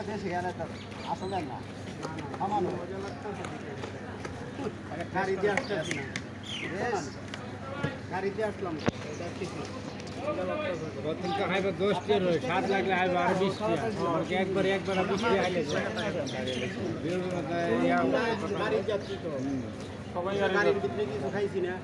বেশি গেলে আসলে না সামান্য গাড়িতে আসতেছি না গাড়িতে আসলাম একবার সবাই গাড়ির ভিতরে কিছু খাইছি না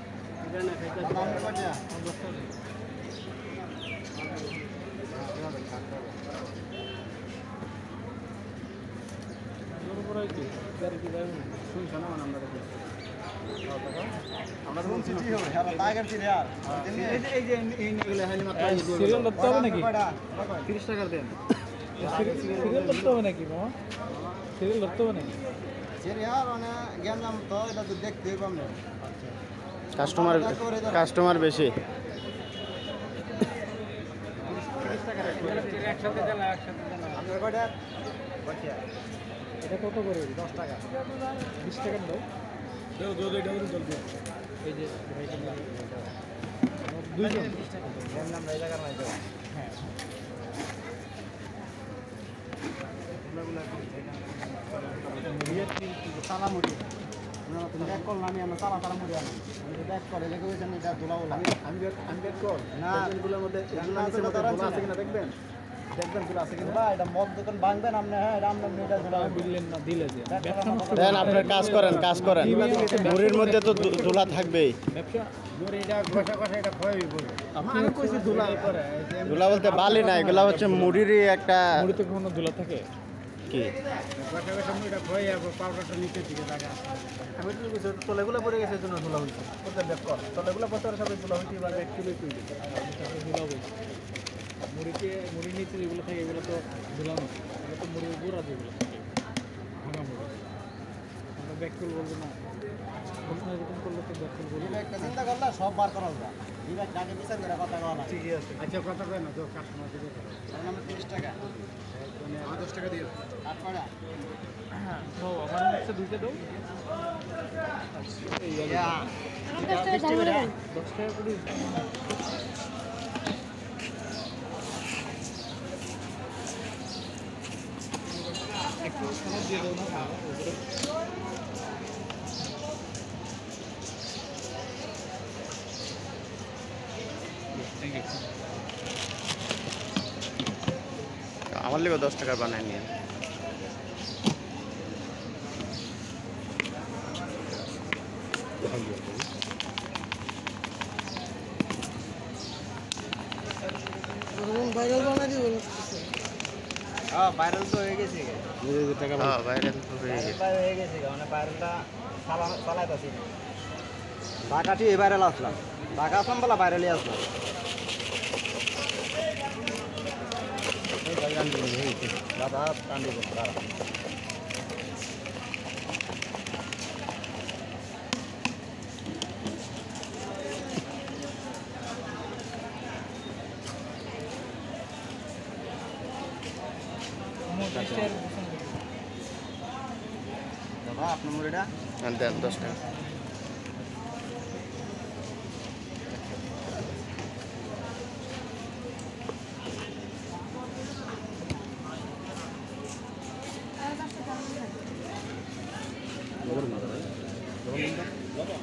সিরিয়াল ধরতে হবে নাকি 30 টাকা দেন সিরিয়াল ধরতে হবে নাকি মামা সিরিয়াল ধরতে হবে নাকি কাস্টমার বেশি এটা কত করে 10 টাকা 20 টাকা দাও এই যে দুইজন 20 টাকা হ্যাঁ তালা মুড়ি ব্যাক করলাম আমি তালা তালা মুড়ি আনি ব্যাক করে লেগে হয়েছেন এটা ধুলা বলা আমি ব্যাক কর না এগুলোর মধ্যে আছে কিনা দেখবেন এটা মদ দোকান ভাঙবেন আপনি হ্যাঁ এটা ধুলা দিলেন না দিলে যে দেন আপনার কাজ করেন মুড়ির মধ্যে তো ধুলা থাকবেই ব্যবসা আমি কইছি ধুলা ধুলা বলতে বালি না এগুলা হচ্ছে মুড়িরই একটা মুড়িতে কোনো ধুলা থাকে কি আমি তো কইছি তলেগুলো পড়ে গেছে জন্য ধুলা হইছে ওটা ব্যাক কর তলেগুলো পড়তে সবাই ধুলা হইছে এবার ব্যাক তুলে তুই ধুলা হয়েছে মুড়ি নিচে যেগুলো থাকে এগুলো তো ধুলা না এগুলো তো মুড়ির গোড়া যেগুলো থাকে ভাঙা মুড়ি আমরা ব্যাকফুল বলবো না এরকম করলে তো ব্যাকফুল বলবো একটা চিন্তা করলে সব বার করা যায় বিবেক ডাকে বিচার করে কথা কওয়া না ঠিকই আছে আচ্ছা কথা কয় না তো কাস্টমার দিবে তার নামে 30 টাকা 10 টাকা দিও কাট করা তো আমার হচ্ছে দুইটা দাও ইয়া 10 টাকা করে 10 টাকা করে একটু খাবার দিয়ে দাও না থ্যাংক ইউ আমার লেগে 10 টাকার বানায় নিয়ে ভাইরাল বানাই দিব হ্যাঁ ভাইরাল তো হয়ে গেছে ভাইরাল তো হয়ে গেছে মানে ভাইরালটা চালাইতাছি ঢাকাটি ভাইরাল আসলাম ঢাকা আসলাম বলা ভাইরালই আসলাম দাদা কান্দি দাদা আপনার মুড়িটা দেন 10 টাকা বাবা